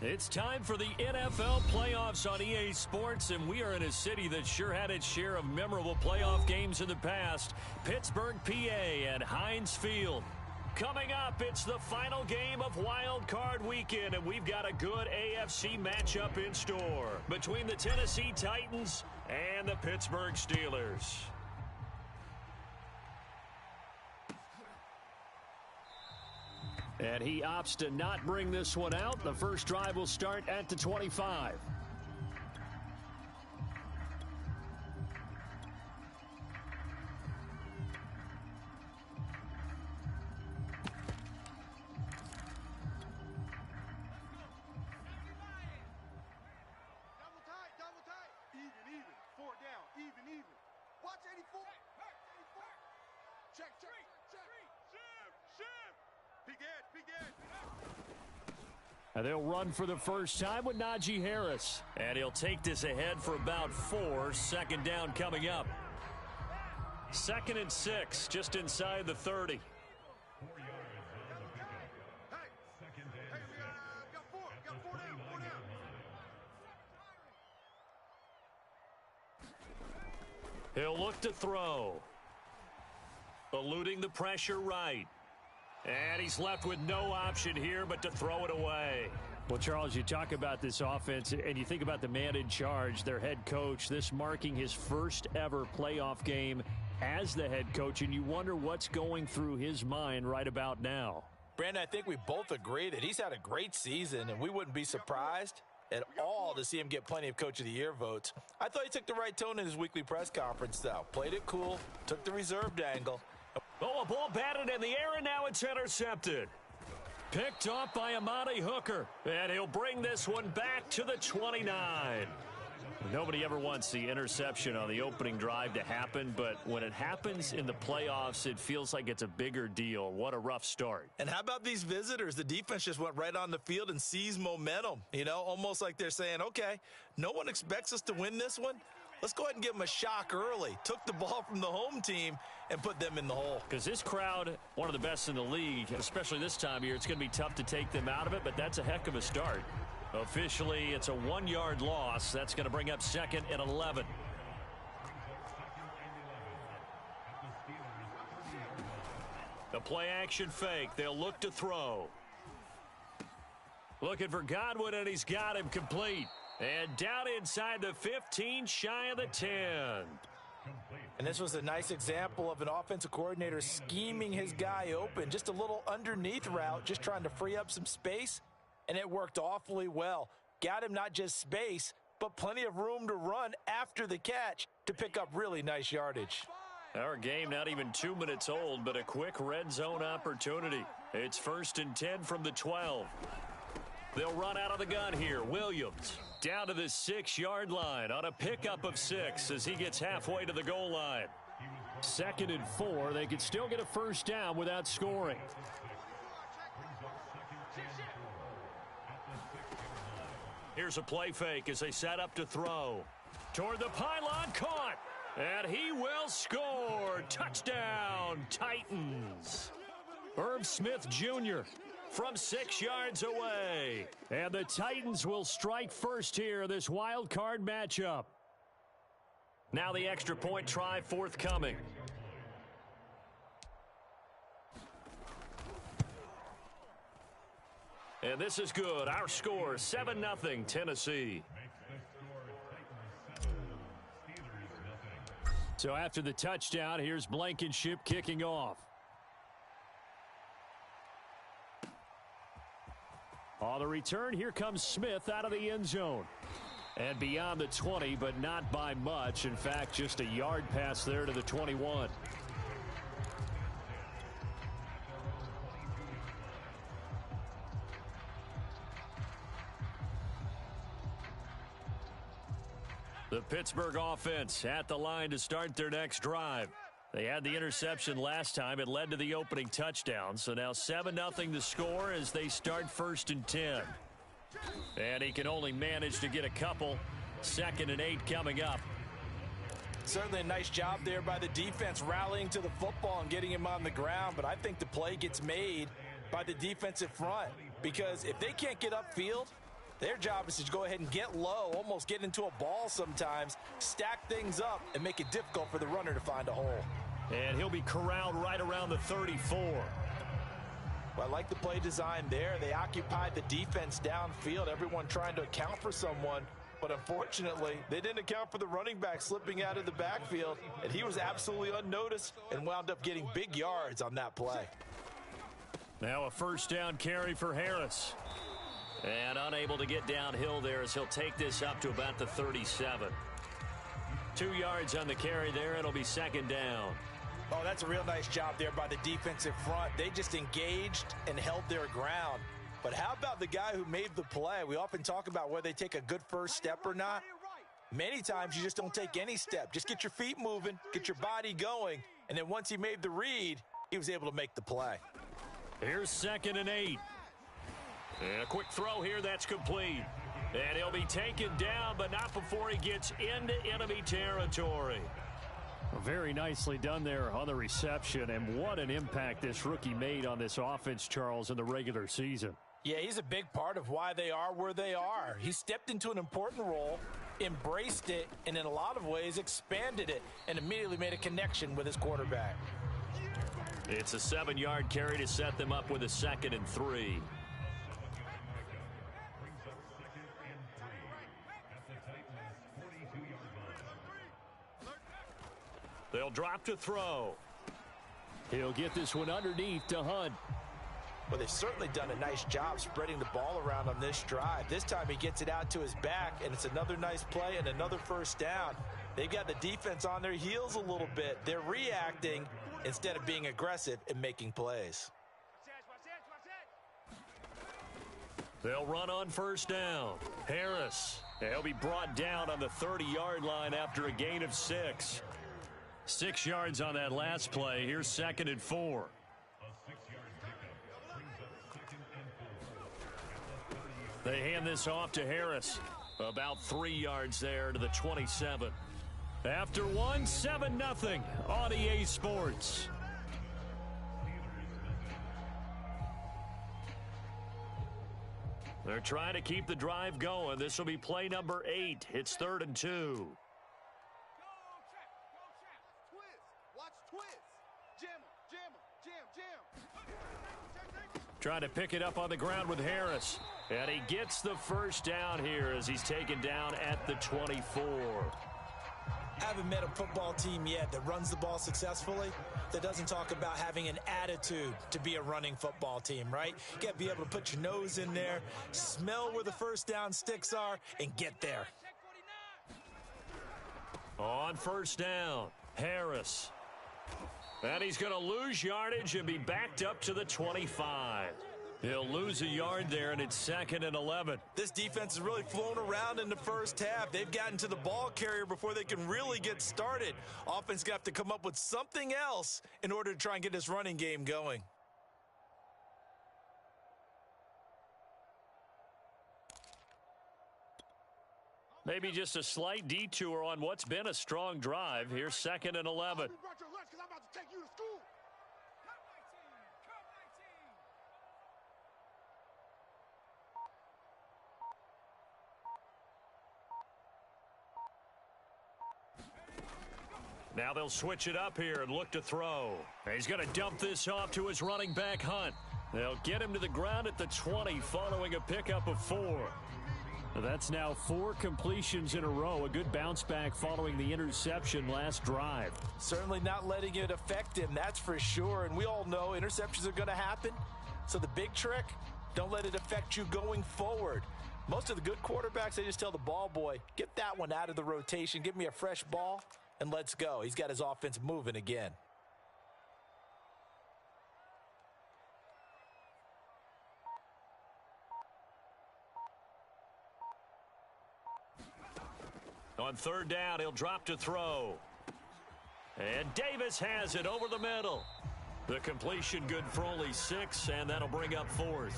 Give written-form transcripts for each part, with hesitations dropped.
It's time for the NFL playoffs on EA Sports, and we are in a city that sure had its share of memorable playoff games in the past. Pittsburgh, PA at Heinz Field. Coming up, it's the final game of Wild Card Weekend, and we've got a good AFC matchup in store between the Tennessee Titans and the Pittsburgh Steelers. And he opts to not bring this one out. The first drive will start at the 25. And they'll run for the first time with Najee Harris. And he'll take this ahead for about 4. Second down coming up. 2nd and 6, just inside the 30. He'll look to throw. Eluding the pressure right. And he's left with no option here but to throw it away. Well, Charles, you talk about this offense, and you think about the man in charge, their head coach, this marking his first ever playoff game as the head coach, and you wonder what's going through his mind right about now. Brandon, I think we both agree that he's had a great season, and we wouldn't be surprised at all to see him get plenty of Coach of the Year votes. I thought he took the right tone in his weekly press conference, though. Played it cool, took the reserved angle. Oh, a ball batted in the air, and now it's intercepted. Picked off by Amani Hooker, and he'll bring this one back to the 29. Nobody ever wants the interception on the opening drive to happen, but when it happens in the playoffs, it feels like it's a bigger deal. What a rough start. And how about these visitors? The defense just went right on the field and seized momentum. You know, almost like they're saying, okay, no one expects us to win this one. Let's go ahead and give them a shock early. Took the ball from the home team and put them in the hole. Because this crowd, one of the best in the league, especially this time of year, it's going to be tough to take them out of it, but that's a heck of a start. Officially, it's a 1-yard loss. That's going to bring up 2nd and 11. The play action fake. They'll look to throw. Looking for Godwin, and he's got him complete. And down inside the 15, shy of the 10. And this was a nice example of an offensive coordinator scheming his guy open. Just a little underneath route, just trying to free up some space. And it worked awfully well. Got him not just space, but plenty of room to run after the catch to pick up really nice yardage. Our game not even 2 minutes old, but a quick red zone opportunity. It's 1st and 10 from the 12. They'll run out of the gun here. Williams down to the 6-yard line on a pickup of 6 as he gets halfway to the goal line. 2nd and 4. They could still get a first down without scoring. Here's a play fake as they set up to throw. Toward the pylon, caught. And he will score. Touchdown, Titans. Irv Smith Jr. from 6 yards away. And the Titans will strike first here, this wild card matchup. Now the extra point try forthcoming. And this is good. Our score, 7-0 Tennessee. So after the touchdown, here's Blankenship kicking off. On the return, here comes Smith out of the end zone. And beyond the 20, but not by much. In fact, just a yard pass there to the 21. The Pittsburgh offense at the line to start their next drive. They had the interception last time. It led to the opening touchdown. So now 7-0 the score as they start 1st and 10. And he can only manage to get a couple. 2nd and 8 coming up. Certainly a nice job there by the defense rallying to the football and getting him on the ground. But I think the play gets made by the defensive front. Because if they can't get upfield, Their job is to go ahead and get low, almost get into a ball sometimes, stack things up, and make it difficult for the runner to find a hole. And he'll be corralled right around the 34. Well, I like the play design there. They occupied the defense downfield, everyone trying to account for someone. But unfortunately, they didn't account for the running back slipping out of the backfield, and he was absolutely unnoticed and wound up getting big yards on that play. Now a first down carry for Harris. And unable to get downhill there as he'll take this up to about the 37. 2 yards on the carry there. It'll be second down. Oh, that's a real nice job there by the defensive front. They just engaged and held their ground. But how about the guy who made the play? We often talk about whether they take a good first step or not. Many times you just don't take any step. Just get your feet moving, get your body going, and then once he made the read, he was able to make the play. Here's 2nd and 8. And a quick throw here, that's complete. And he'll be taken down, but not before he gets into enemy territory. Very nicely done there on the reception, and what an impact this rookie made on this offense, Charles, in the regular season. Yeah, he's a big part of why they are where they are. He stepped into an important role, embraced it, and in a lot of ways expanded it, and immediately made a connection with his quarterback. It's a 7-yard carry to set them up with a 2nd and 3. They'll drop to throw. He'll get this one underneath to Hunt. Well, they've certainly done a nice job spreading the ball around on this drive. This time he gets it out to his back, and it's another nice play and another first down. They've got the defense on their heels a little bit. They're reacting instead of being aggressive and making plays. They'll run on first down. Harris. He'll be brought down on the 30-yard line after a gain of 6. 6 yards on that last play. Here's 2nd and 4. They hand this off to Harris. About 3 yards there to the 27. After 1, 7-0 on EA Sports. They're trying to keep the drive going. This will be play number 8. It's 3rd and 2. Trying to pick it up on the ground with Harris. And he gets the first down here as he's taken down at the 24. I haven't met a football team yet that runs the ball successfully that doesn't talk about having an attitude to be a running football team, right? You got to be able to put your nose in there, smell where the first down sticks are, and get there. On first down, Harris. And he's going to lose yardage and be backed up to the 25. He'll lose a yard there, and it's 2nd and 11. This defense has really flown around in the first half. They've gotten to the ball carrier before they can really get started. Offense got to come up with something else in order to try and get this running game going. Maybe just a slight detour on what's been a strong drive. Here's 2nd and 11. Now they'll switch it up here and look to throw. He's going to dump this off to his running back, Hunt. They'll get him to the ground at the 20 following a pickup of 4. That's now 4 completions in a row. A good bounce back following the interception last drive. Certainly not letting it affect him, that's for sure. And we all know interceptions are going to happen. So the big trick, don't let it affect you going forward. Most of the good quarterbacks, they just tell the ball boy, get that one out of the rotation, give me a fresh ball, and let's go. He's got his offense moving again. On 3rd down, he'll drop to throw. And Davis has it over the middle. The completion good for only 6, and that'll bring up 4th.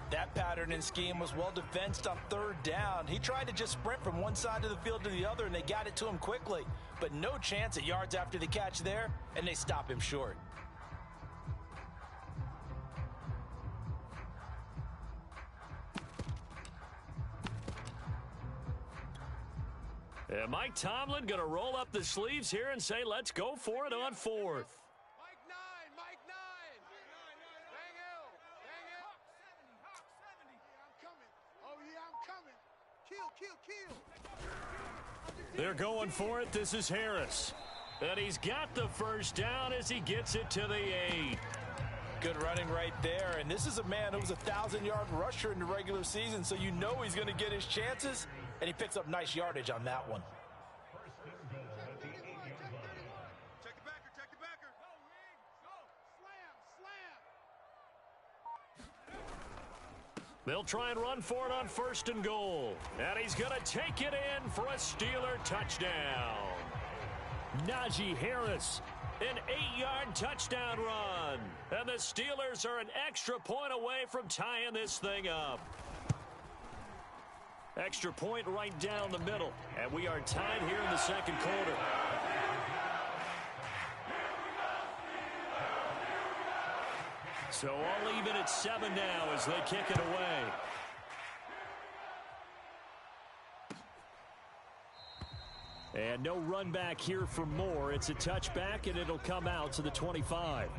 That pattern and scheme was well defensed on 3rd down. He tried to just sprint from one side of the field to the other, and they got it to him quickly. But no chance at yards after the catch there, and they stop him short. And Mike Tomlin going to roll up the sleeves here and say, let's go for it on fourth. Mike 9, Mike 9. Bang Hill, bang Hill. Hawk 70. I'm coming. Oh, yeah, I'm coming. Kill. They're going for it. This is Harris. And he's got the first down as he gets it to the 8. Good running right there. And this is a man who was a 1,000-yard rusher in the regular season, so you know he's going to get his chances. And he picks up nice yardage on that one. Check the backer. Go, Wing. Go. Slam. They'll try and run for it on 1st and goal. And he's going to take it in for a Steeler touchdown. Najee Harris, an 8-yard touchdown run. And the Steelers are an extra point away from tying this thing up. Extra point right down the middle. And we are tied here in the second quarter. So all even at 7 now as they kick it away. And no run back here for Moore. It's a touchback, and it'll come out to the 25.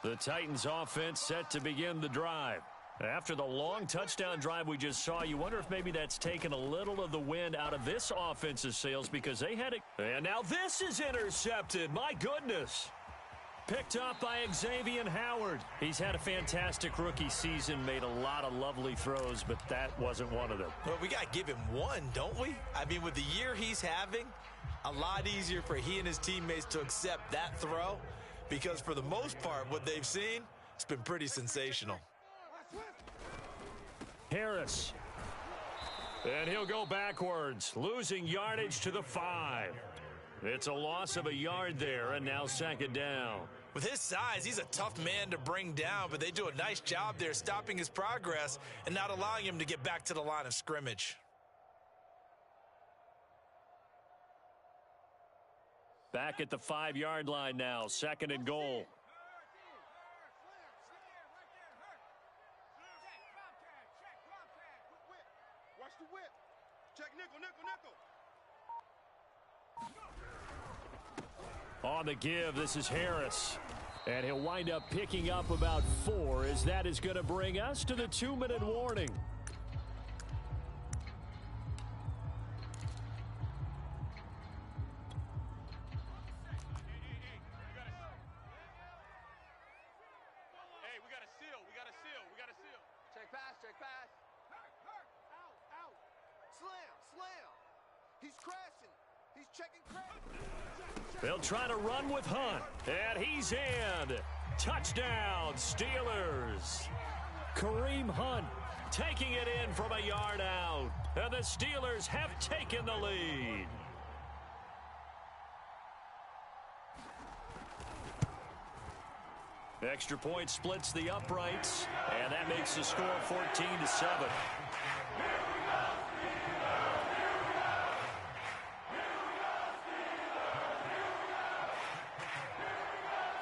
The Titans offense set to begin the drive. After the long touchdown drive we just saw, you wonder if maybe that's taken a little of the wind out of this offensive sails because they had it. And now this is intercepted. My goodness. Picked up by Xavier Howard. He's had a fantastic rookie season, made a lot of lovely throws, but that wasn't one of them. Well, we got to give him one, don't we? I mean, with the year he's having, a lot easier for he and his teammates to accept that throw because for the most part, what they've seen, it's been pretty sensational. Harris. And he'll go backwards, losing yardage to the 5. It's a loss of a yard there, and now 2nd down. With his size, he's a tough man to bring down, but they do a nice job there stopping his progress and not allowing him to get back to the line of scrimmage. Back at the 5-yard line now, 2nd and goal. Watch the whip. Check nickel. On the give, this is Harris. And he'll wind up picking up about 4 as that is going to bring us to the 2-minute warning. Hey, we got a seal. Check pass. Out. Slam. He's crashing. He's checking crash. They'll try to run with Hunt, and he's in. Touchdown, Steelers. Kareem Hunt taking it in from a yard out, and the Steelers have taken the lead. Extra point splits the uprights, and that makes the score 14-7.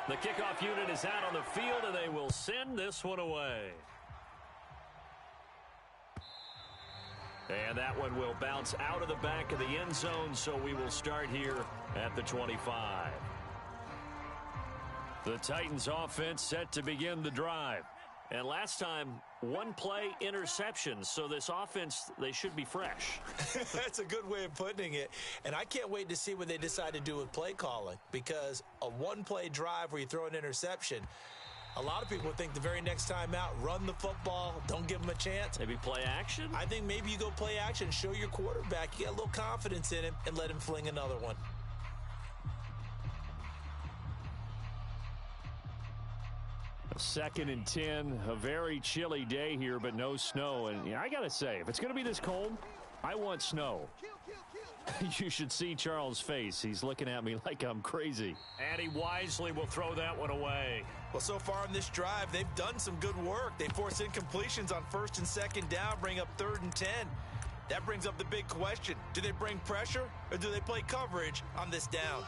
The kickoff unit is out on the field, and they will send this one away. And that one will bounce out of the back of the end zone, so we will start here at the 25. The Titans offense set to begin the drive. And last time, 1-play interception. So this offense, they should be fresh. That's a good way of putting it. And I can't wait to see what they decide to do with play calling because a 1-play drive where you throw an interception, a lot of people think the very next time out, run the football, don't give them a chance. Maybe play action? I think maybe you go play action, show your quarterback, you get a little confidence in him, and let him fling another one. Second and 10, a very chilly day here, but no snow. And I got to say, if it's going to be this cold, I want snow. You should see Charles' face. He's looking at me like I'm crazy. And he wisely will throw that one away. Well, so far in this drive, they've done some good work. They force incompletions on 1st and 2nd down, bring up 3rd and 10. That brings up the big question. Do they bring pressure or do they play coverage on this down?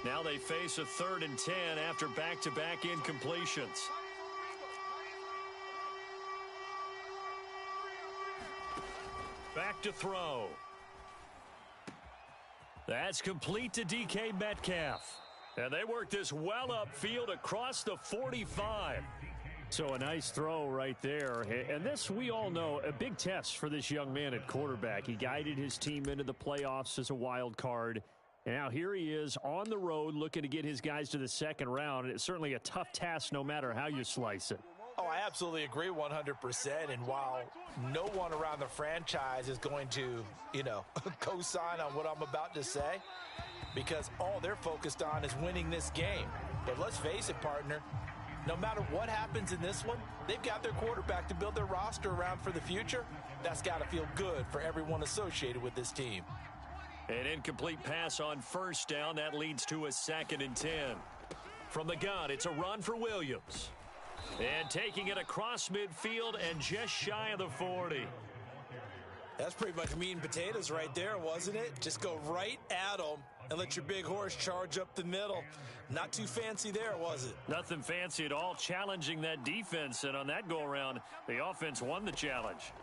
Now they face a 3rd and 10 after back-to-back incompletions. Back to throw. That's complete to DK Metcalf. And they work this well upfield across the 45. So a nice throw right there. And this, we all know, a big test for this young man at quarterback. He guided his team into the playoffs as a wild card. And now here he is on the road looking to get his guys to the second round. And it's certainly a tough task no matter how you slice it. Oh, I absolutely agree 100%. And while no one around the franchise is going to, co-sign on what I'm about to say, because all they're focused on is winning this game. But let's face it, partner, no matter what happens in this one, they've got their quarterback to build their roster around for the future. That's got to feel good for everyone associated with this team. An incomplete pass on first down. That leads to a 2nd and 10. From the gun, it's a run for Williams. And taking it across midfield and just shy of the 40. That's pretty much meat and potatoes right there, wasn't it? Just go right at them and let your big horse charge up the middle. Not too fancy there, was it? Nothing fancy at all, challenging that defense. And on that go-around, the offense won the challenge.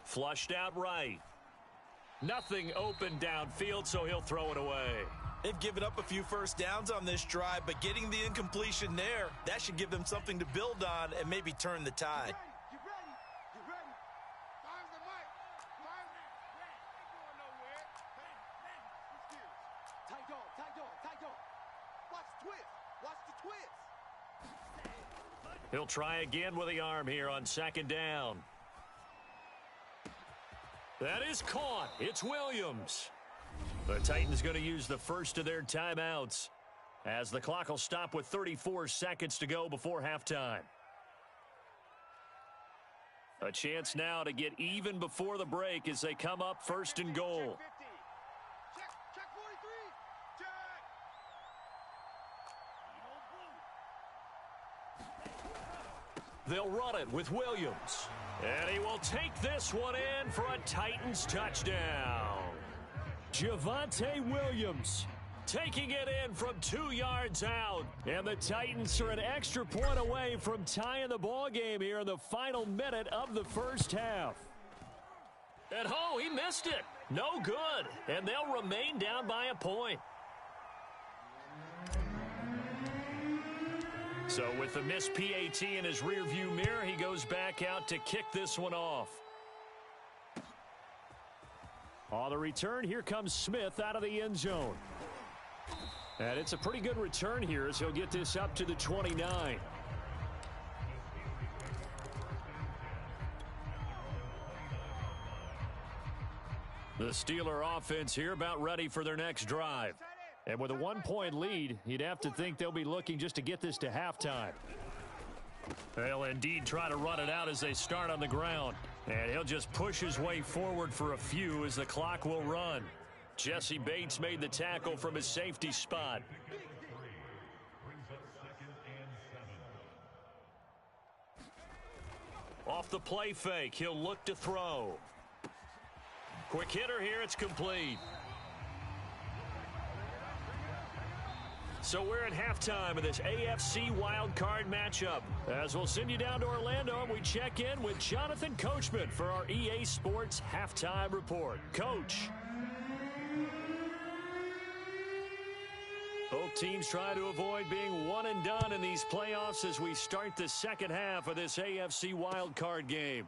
Flushed out right. Nothing open downfield, so he'll throw it away. They've given up a few first downs on this drive, but getting the incompletion there, that should give them something to build on and maybe turn the tide. Get ready. Get ready. Find the mic. Find it. Ain't going nowhere. Tight dog. Tight dog. Tight dog. Watch the twist. Watch the twist. He'll try again with the arm here on 2nd down. That is caught. It's Williams. The Titans going to use the first of their timeouts as the clock will stop with 34 seconds to go before halftime. A chance now to get even before the break as they come up 1st and goal. Check 43. Check. They'll run it with Williams. And he will take this one in for a Titans touchdown. Javonte Williams taking it in from 2 yards out. And the Titans are an extra point away from tying the ball game here in the final minute of the first half. And he missed it. No good. And they'll remain down by a point. So with the missed PAT in his rearview mirror, he goes back out to kick this one off. On the return, here comes Smith out of the end zone. And it's a pretty good return here as he'll get this up to the 29. The Steeler offense here about ready for their next drive. And with a 1-point lead, you'd have to think they'll be looking just to get this to halftime. They'll indeed try to run it out as they start on the ground. And he'll just push his way forward for a few as the clock will run. Jesse Bates made the tackle from his safety spot. Off the play fake, he'll look to throw. Quick hitter here, it's complete. So we're at halftime of this AFC wildcard matchup. As we'll send you down to Orlando and we check in with Jonathan Coachman for our EA Sports Halftime Report. Coach. Both teams try to avoid being one and done in these playoffs as we start the second half of this AFC wildcard game.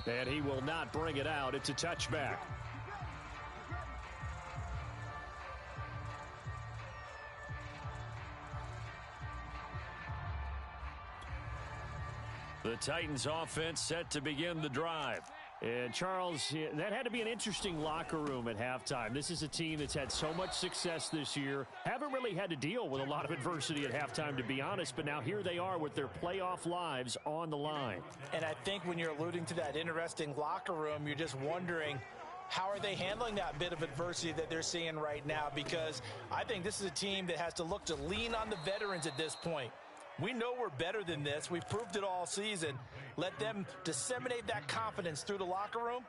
And he will not bring it out. It's a touchback. The Titans offense set to begin the drive. And Charles, that had to be an interesting locker room at halftime. This is a team that's had so much success this year. Haven't really had to deal with a lot of adversity at halftime, to be honest. But now here they are with their playoff lives on the line. And I think when you're alluding to that interesting locker room, you're just wondering, how are they handling that bit of adversity that they're seeing right now? Because I think this is a team that has to look to lean on the veterans at this point. We know we're better than this. We've proved it all season. Let them disseminate that confidence through the locker room.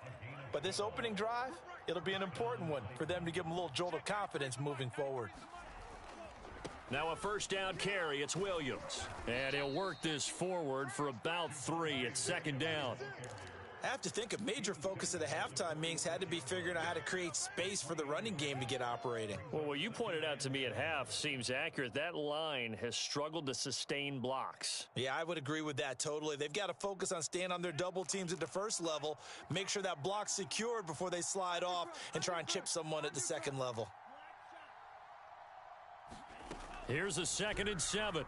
But this opening drive, it'll be an important one for them to give them a little jolt of confidence moving forward. Now a first down carry. It's Williams. And he'll work this forward for about 3. It's second down. I have to think a major focus of the halftime meetings had to be figuring out how to create space for the running game to get operating. Well, what you pointed out to me at half seems accurate. That line has struggled to sustain blocks. Yeah, I would agree with that totally. They've got to focus on staying on their double teams at the first level, make sure that block's secured before they slide off and try and chip someone at the second level. Here's a 2nd and 7.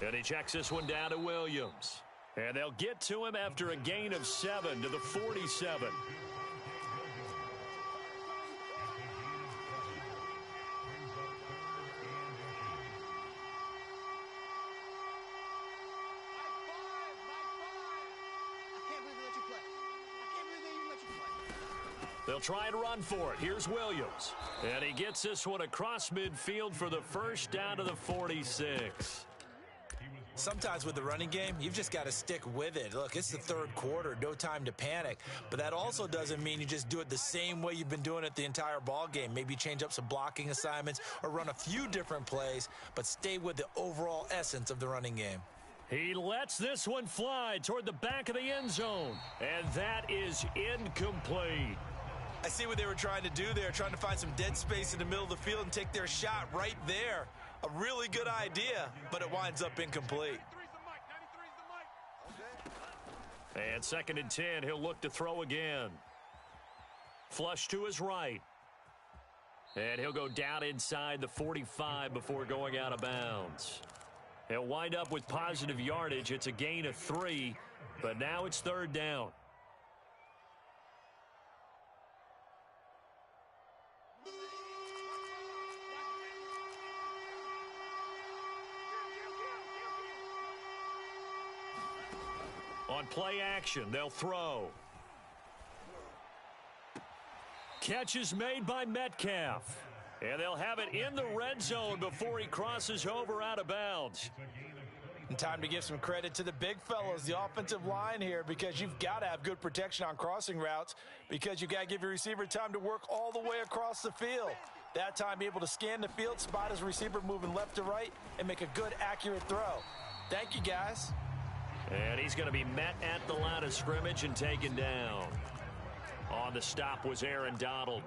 And he checks this one down to Williams. And they'll get to him after a gain of 7 to the 47. They'll try and run for it. Here's Williams. And he gets this one across midfield for the first down to the 46. Sometimes with the running game, you've just got to stick with it. Look, it's the third quarter, no time to panic. But that also doesn't mean you just do it the same way you've been doing it the entire ball game. Maybe change up some blocking assignments or run a few different plays, but stay with the overall essence of the running game. He lets this one fly toward the back of the end zone. And that is incomplete. I see what they were trying to do there, trying to find some dead space in the middle of the field and take their shot right there. A really good idea, but it winds up incomplete. And 2nd and 10, he'll look to throw again. Flush to his right. And he'll go down inside the 45 before going out of bounds. He'll wind up with positive yardage. It's a gain of 3, but now it's 3rd down. On play action, they'll throw. Catch is made by Metcalf. And they'll have it in the red zone before he crosses over out of bounds. And time to give some credit to the big fellows, the offensive line here, because you've got to have good protection on crossing routes because you've got to give your receiver time to work all the way across the field. That time, be able to scan the field, spot his receiver moving left to right, and make a good, accurate throw. Thank you, guys. And he's going to be met at the line of scrimmage and taken down. On the stop was Aaron Donald.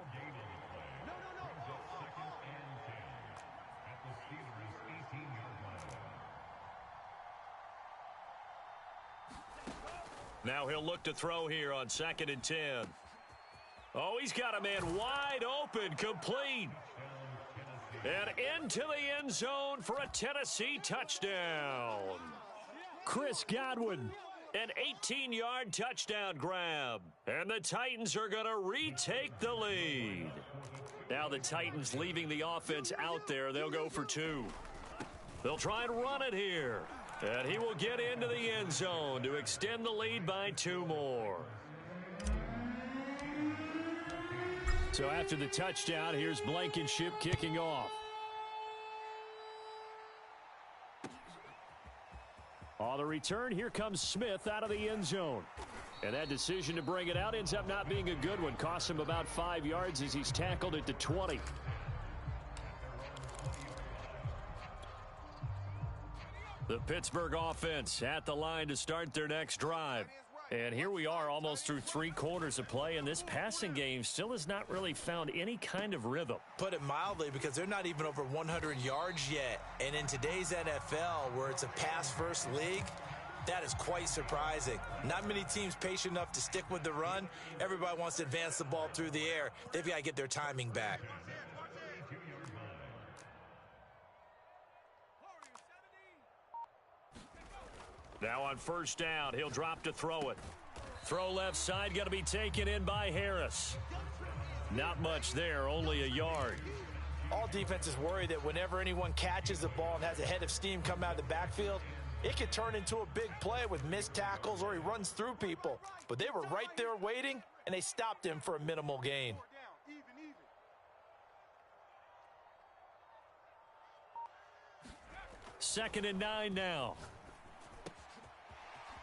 Now he'll look to throw here on 2nd and 10. Oh, he's got a man wide open, complete. And into the end zone for a Tennessee touchdown. Chris Godwin, an 18-yard touchdown grab. And the Titans are going to retake the lead. Now the Titans leaving the offense out there. They'll go for 2. They'll try and run it here. And he will get into the end zone to extend the lead by 2 more. So after the touchdown, here's Blankenship kicking off. On the return, here comes Smith out of the end zone. And that decision to bring it out ends up not being a good one. Costs him about 5 yards as he's tackled at the 20. The Pittsburgh offense at the line to start their next drive. And here we are almost through 3 quarters of play, and this passing game still has not really found any kind of rhythm. Put it mildly, because they're not even over 100 yards yet. And in today's NFL, where it's a pass-first league, that is quite surprising. Not many teams patient enough to stick with the run. Everybody wants to advance the ball through the air. They've got to get their timing back. Now on first down, he'll drop to throw it. Throw left side, going to be taken in by Harris. Not much there, only a yard. All defenses worry that whenever anyone catches the ball and has a head of steam come out of the backfield, it could turn into a big play with missed tackles or he runs through people. But they were right there waiting, and they stopped him for a minimal gain. Second and 9 now.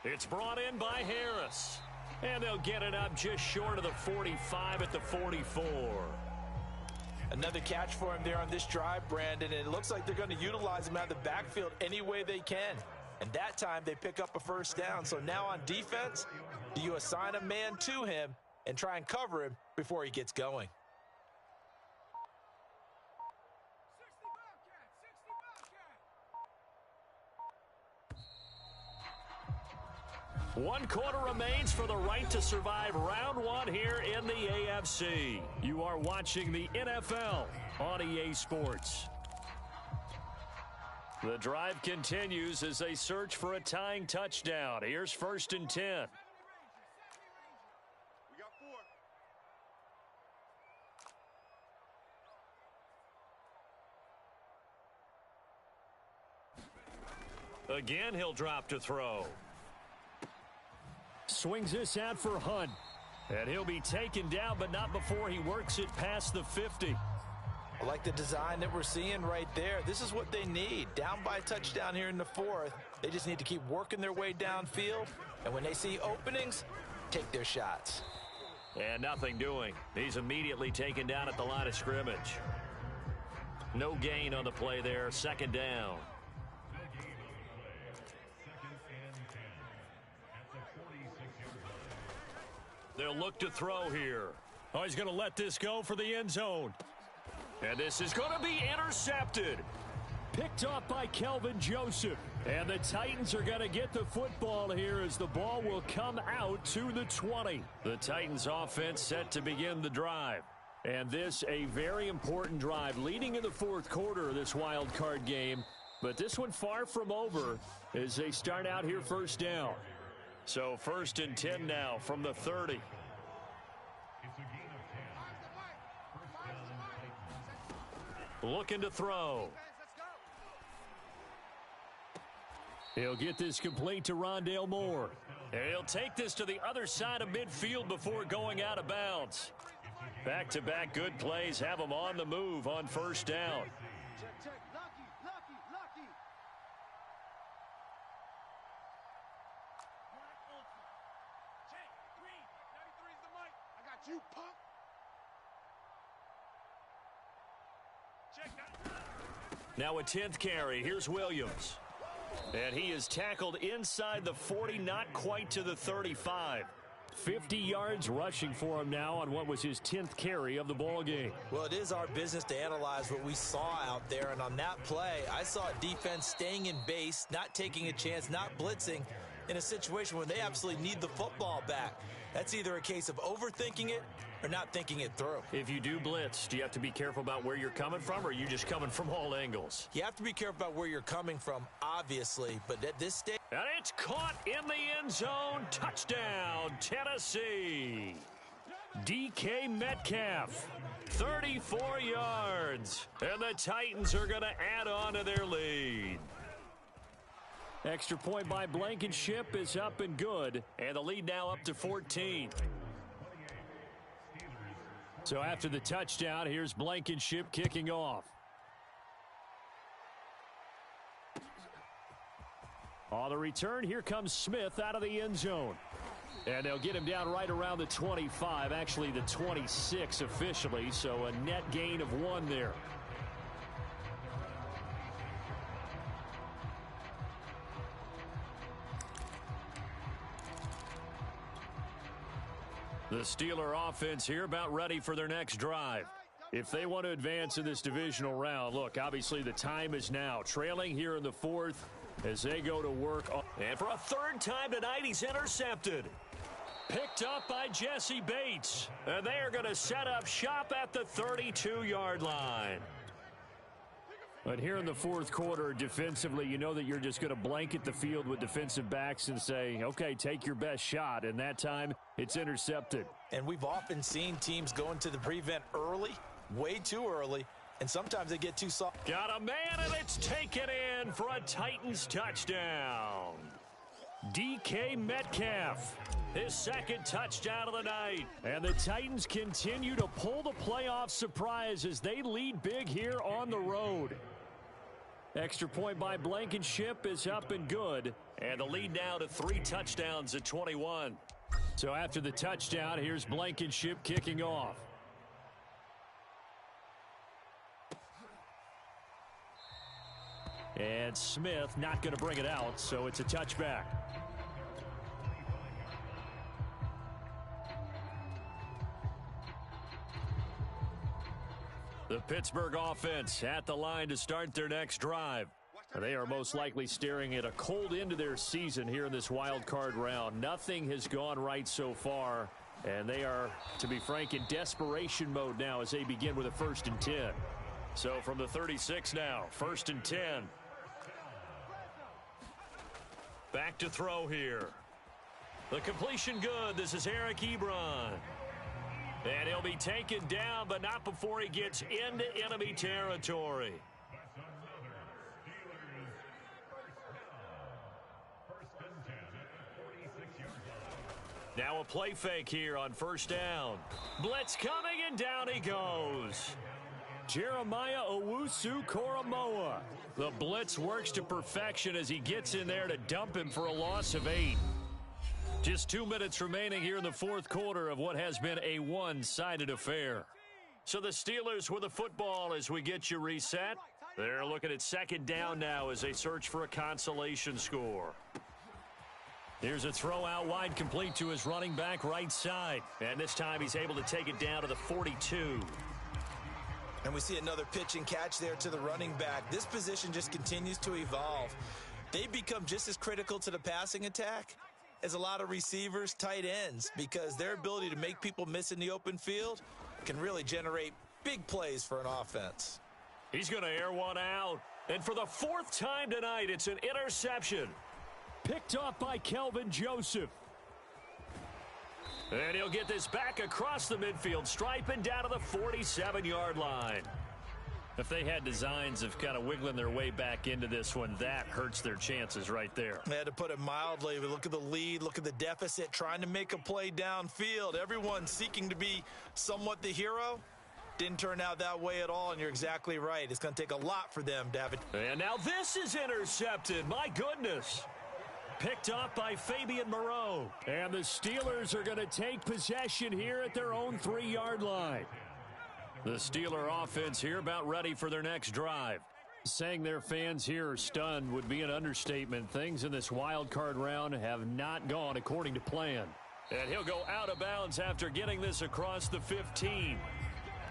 It's brought in by Harris. And they'll get it up just short of the 45 at the 44. Another catch for him there on this drive, Brandon, and it looks like they're going to utilize him out of the backfield any way they can. And that time they pick up a first down. So now on defense, do you assign a man to him and try and cover him before he gets going? 1 quarter remains for the right to survive round 1 here in the AFC. You are watching the NFL on EA Sports. The drive continues as they search for a tying touchdown. Here's 1st and 10. We got 4. Again, he'll drop to throw. Swings this out for Hunt. And he'll be taken down, but not before he works it past the 50. I like the design that we're seeing right there. This is what they need. Down by a touchdown here in the 4th. They just need to keep working their way downfield. And when they see openings, take their shots. And nothing doing. He's immediately taken down at the line of scrimmage. No gain on the play there. 2nd down. They'll look to throw here. Oh, he's going to let this go for the end zone. And this is going to be intercepted. Picked off by Kelvin Joseph. And the Titans are going to get the football here as the ball will come out to the 20. The Titans offense set to begin the drive. And this a very important drive leading in the 4th quarter of this wild card game. But this one far from over as they start out here 1st down. So 1st and 10 now from the 30. Looking to throw. He'll get this complete to Rondale Moore. And he'll take this to the other side of midfield before going out of bounds. Back-to-back good plays have him on the move on 1st down. Check. Lucky. Check. Green. 93's the mic. I got you, punk. Check that. Now a 10th carry. Here's Williams. And he is tackled inside the 40, not quite to the 35. 50 yards rushing for him now on what was his 10th carry of the ball game. Well, it is our business to analyze what we saw out there, and on that play, I saw a defense staying in base, not taking a chance, not blitzing in a situation where they absolutely need the football back. That's either a case of overthinking it or not thinking it through. If you do blitz, do you have to be careful about where you're coming from, or are you just coming from all angles? You have to be careful about where you're coming from, obviously, but at this stage... And it's caught in the end zone. Touchdown, Tennessee. DK Metcalf, 34 yards. And the Titans are going to add on to their lead. Extra point by Blankenship is up and good. And the lead now up to 14. So after the touchdown, here's Blankenship kicking off. On the return, here comes Smith out of the end zone. And they'll get him down right around the 25, actually the 26 officially, so a net gain of 1 there. The Steeler offense here about ready for their next drive. If they want to advance in this divisional round, look, obviously the time is now. Trailing here in the 4th as they go to work. And for a 3rd time tonight, he's intercepted. Picked up by Jesse Bates. And they are going to set up shop at the 32-yard line. But here in the 4th quarter, defensively, you know that you're just going to blanket the field with defensive backs and say, okay, take your best shot. And that time, it's intercepted. And we've often seen teams go into the prevent early, way too early, and sometimes they get too soft. Got a man, and it's taken in for a Titans touchdown. DK Metcalf, his 2nd touchdown of the night. And the Titans continue to pull the playoff surprise as they lead big here on the road. Extra point by Blankenship is up and good. And the lead now to 3 touchdowns at 21. So after the touchdown, here's Blankenship kicking off. And Smith not going to bring it out, so it's a touchback. The Pittsburgh offense at the line to start their next drive. They are most likely staring at a cold end to their season here in this wild card round. Nothing has gone right so far, and they are, to be frank, in desperation mode now as they begin with a 1st and 10. So from the 36 now, 1st and 10. Back to throw here. The completion good. This is Eric Ebron. And he'll be taken down, but not before he gets into enemy territory. Now a play fake here on 1st down. Blitz coming, and down he goes. Jeremiah Owusu-Koramoah. The blitz works to perfection as he gets in there to dump him for a loss of 8. Just 2 minutes remaining here in the 4th quarter of what has been a one-sided affair. So the Steelers with the football as we get you reset. They're looking at 2nd down now as they search for a consolation score. Here's a throw out wide, complete to his running back right side. And this time he's able to take it down to the 42. And we see another pitch and catch there to the running back. This position just continues to evolve. They become just as critical to the passing attack as a lot of receivers, tight ends, because their ability to make people miss in the open field can really generate big plays for an offense. He's going to air one out. And for the 4th time tonight, it's an interception. Picked off by Kelvin Joseph. And he'll get this back across the midfield, striping down to the 47-yard line. If they had designs of kind of wiggling their way back into this one, that hurts their chances right there. They had to put it mildly. Look at the lead, look at the deficit, trying to make a play downfield. Everyone seeking to be somewhat the hero. Didn't turn out that way at all, and you're exactly right. It's going to take a lot for them to have it. And now this is intercepted. My goodness. Picked off by Fabian Moreau. And the Steelers are going to take possession here at their own 3-yard line. The Steeler offense here about ready for their next drive. Saying their fans here are stunned would be an understatement. Things in this wild card round have not gone according to plan. And he'll go out of bounds after getting this across the 15.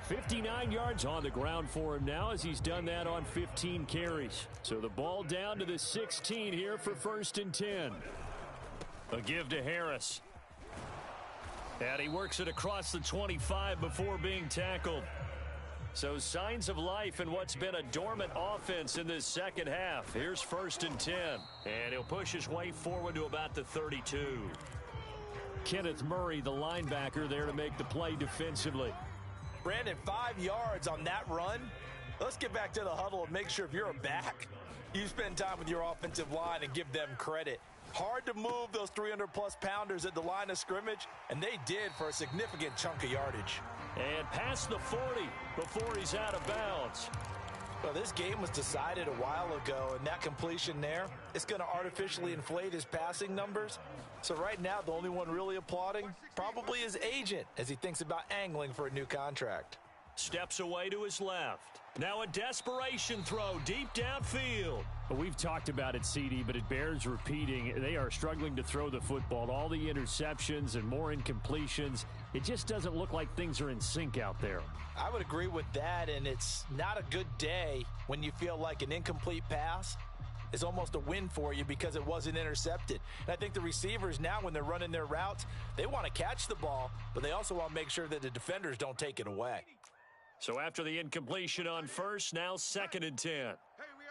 59 yards on the ground for him now as he's done that on 15 carries. So the ball down to the 16 here for 1st and 10. A give to Harris. And he works it across the 25 before being tackled. So signs of life in what's been a dormant offense in this second half. Here's 1st and 10. And he'll push his way forward to about the 32. Kenneth Murray, the linebacker, there to make the play defensively. Brandon, 5 yards on that run. Let's get back to the huddle and make sure if you're a back, you spend time with your offensive line and give them credit. Hard to move those 300-plus pounders at the line of scrimmage, and they did for a significant chunk of yardage. And past the 40 before he's out of bounds. Well, this game was decided a while ago, and that completion there, it's going to artificially inflate his passing numbers. So right now, the only one really applauding probably his agent as he thinks about angling for a new contract. Steps away to his left. Now a desperation throw deep downfield. We've talked about it, CD, but it bears repeating. They are struggling to throw the football. All the interceptions and more incompletions. It just doesn't look like things are in sync out there. I would agree with that, and it's not a good day when you feel like an incomplete pass is almost a win for you because it wasn't intercepted. And I think the receivers now, when they're running their routes, they want to catch the ball, but they also want to make sure that the defenders don't take it away. So after the incompletion on 1st, now 2nd and 10. Hey, we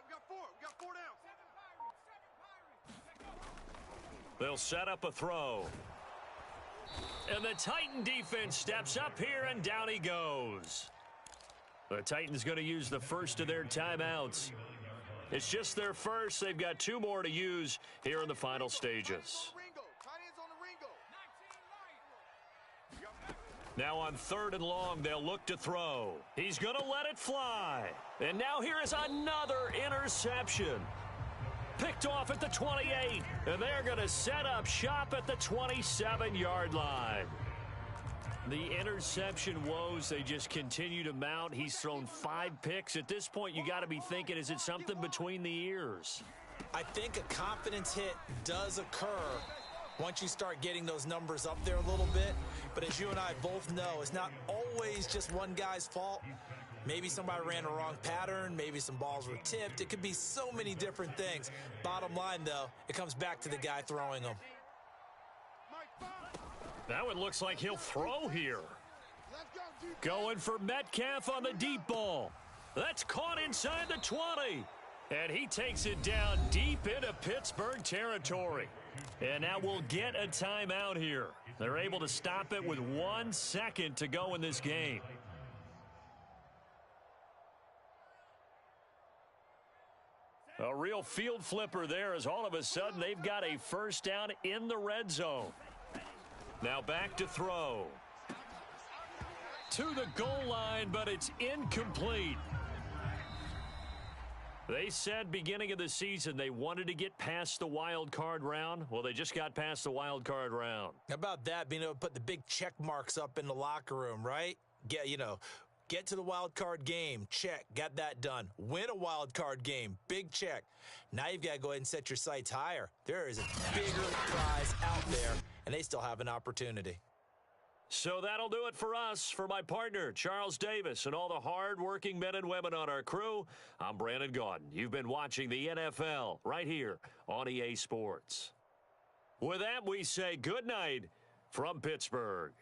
got 4. We got 4 down. They'll set up a throw. And the Titan defense steps up here, and down he goes. The Titans going to use the first of their timeouts. It's just their first. They've got 2 more to use here in the final stages. Now on 3rd and long, they'll look to throw. He's going to let it fly. And now here is another interception. picked off at the 28, and they're going to set up shop at the 27-yard line. The interception woes, they just continue to mount. He's thrown 5 picks. At this point, you got to be thinking, is it something between the ears? I think a confidence hit does occur once you start getting those numbers up there a little bit. But as you and I both know, it's not always just one guy's fault. Maybe somebody ran a wrong pattern. Maybe some balls were tipped. It could be so many different things. Bottom line, though, it comes back to the guy throwing them. That one looks like he'll throw here. Going for Metcalf on the deep ball. That's caught inside the 20. And he takes it down deep into Pittsburgh territory. And now we'll get a timeout here. They're able to stop it with 1 second to go in this game. A real field flipper there, as all of a sudden they've got a first down in the red zone. Now back to throw. To the goal line, but it's incomplete. They said beginning of the season they wanted to get past the wild card round. Well, they just got past the wild card round. How about that, being able to put the big check marks up in the locker room, right? Get to the wild card game, check, got that done. Win a wild card game, big check. Now you've got to go ahead and set your sights higher. There is a bigger prize out there, and they still have an opportunity. So that'll do it for us. For my partner, Charles Davis, and all the hard-working men and women on our crew, I'm Brandon Gaudin. You've been watching the NFL right here on EA Sports. With that, we say good night from Pittsburgh.